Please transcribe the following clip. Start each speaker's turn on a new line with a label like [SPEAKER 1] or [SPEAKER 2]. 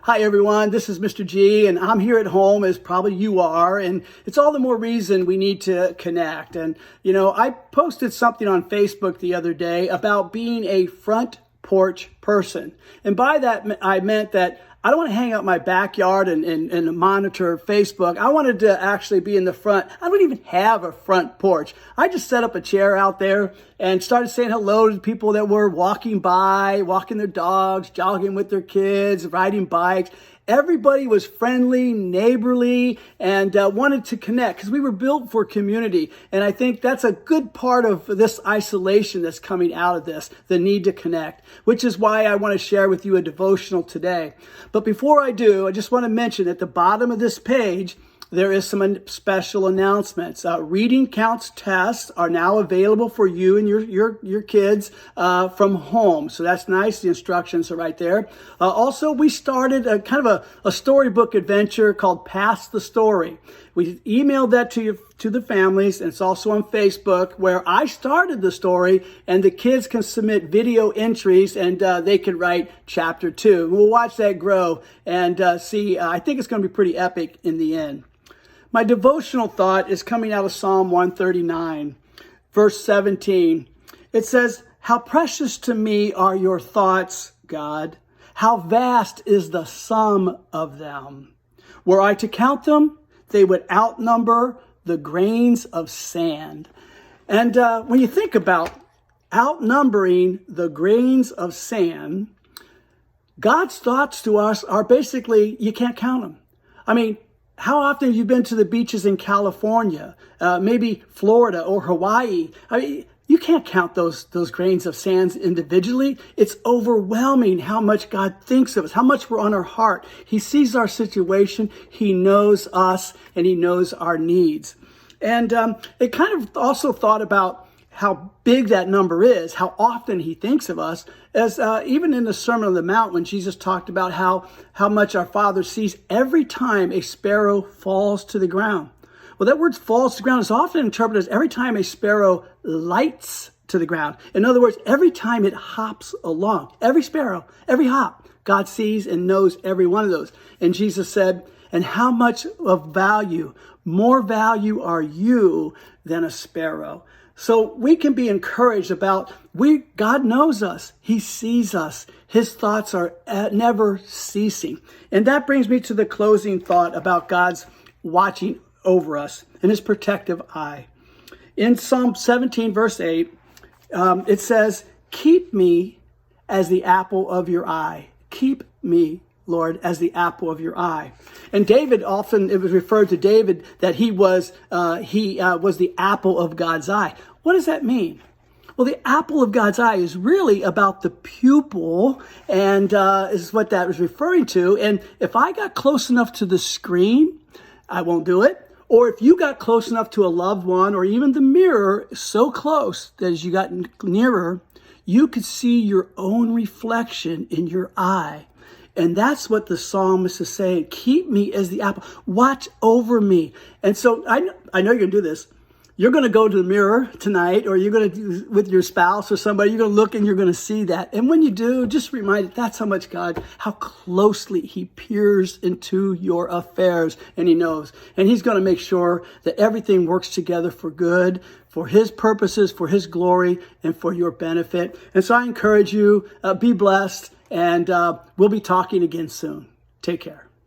[SPEAKER 1] Hi everyone, this is Mr. G, and I'm here at home as probably you are, and it's all the more reason we need to connect. And I posted something on Facebook the other day about being a front porch person. And by that, I meant that I don't want to hang out in my backyard and monitor Facebook. I wanted to actually be in the front. I don't even have a front porch. I just set up a chair out there and started saying hello to people that were walking by, walking their dogs, jogging with their kids, riding bikes. Everybody was friendly, neighborly, and wanted to connect because we were built for community. And I think that's a good part of this isolation that's coming out of this, the need to connect, which is why I want to share with you a devotional today. But before I do, I just want to mention at the bottom of this page, there is some special announcements. Reading counts tests are now available for you and your kids from home. So that's nice. The instructions are right there. Also, we started a kind of a storybook adventure called Pass the Story. We emailed that to the families, and it's also on Facebook, where I started the story, and the kids can submit video entries, and they can write chapter 2. We'll watch that grow and see. I think it's going to be pretty epic in the end. My devotional thought is coming out of Psalm 139, verse 17. It says, "How precious to me are your thoughts, God. How vast is the sum of them. Were I to count them, they would outnumber the grains of sand." And when you think about outnumbering the grains of sand, God's thoughts to us are basically, you can't count them. I mean, how often have you been to the beaches in California, maybe Florida or Hawaii? I mean, you can't count those grains of sand individually. It's overwhelming how much God thinks of us, how much we're on our heart. He sees our situation. He knows us, and he knows our needs. And it kind of also thought about how big that number is, how often he thinks of us, as even in the Sermon on the Mount, when Jesus talked about how much our Father sees every time a sparrow falls to the ground. Well, that word falls to the ground is often interpreted as every time a sparrow lights to the ground. In other words, every time it hops along, every sparrow, every hop, God sees and knows every one of those. And Jesus said, "And how much of value, more value are you than a sparrow?" So we can be encouraged about, God knows us. He sees us. His thoughts are never ceasing. And that brings me to the closing thought about God's watching over us and his protective eye. In Psalm 17, verse 8, it says, "Keep me as the apple of your eye." Keep me, Lord, as the apple of your eye. And David, often it was referred to David that he was the apple of God's eye. What does that mean? Well, the apple of God's eye is really about the pupil, and is what that was referring to. And if I got close enough to the screen, I won't do it. Or if you got close enough to a loved one, or even the mirror, so close that as you got nearer, you could see your own reflection in your eye. And that's what the psalmist is saying. Keep me as the apple. Watch over me. And so I know you're going to do this. You're going to go to the mirror tonight, or you're going to do with your spouse or somebody. You're going to look and you're going to see that. And when you do, just remind that's how much God, how closely he peers into your affairs, and he knows. And he's going to make sure that everything works together for good, for his purposes, for his glory, and for your benefit. And so I encourage you, be blessed. And we'll be talking again soon. Take care.